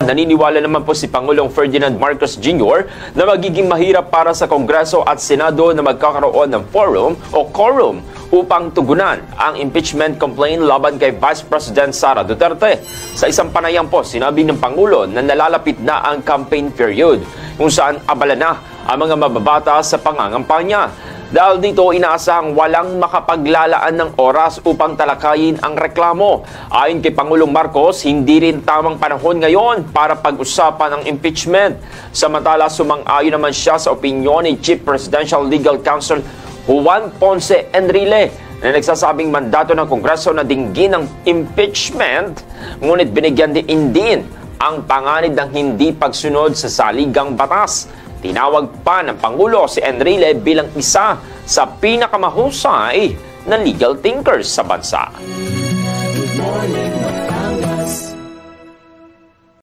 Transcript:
Naniniwala naman po si Pangulong Ferdinand Marcos Jr. na magiging mahirap para sa Kongreso at Senado na magkakaroon ng forum o quorum upang tugunan ang impeachment complaint laban kay Vice President Sara Duterte. Sa isang panayam po, sinabi ng Pangulo na nalalapit na ang campaign period kung saan abala na ang mga mababata sa pangangampanya. Dahil dito, inaasahang walang makapaglalaan ng oras upang talakayin ang reklamo. Ayon kay Pangulong Marcos, hindi rin tamang panahon ngayon para pag-usapan ang impeachment. Samantala, sumang-ayon naman siya sa opinyon ni Chief Presidential Legal Counsel Juan Ponce Enrile na nagsasabing mandato ng Kongreso na dinggin ang impeachment, ngunit binigyan din ang panganib ng hindi pagsunod sa saligang batas. Tinawag pa ng Pangulo si Enrile bilang isa sa pinakamahusay na legal thinkers sa bansa.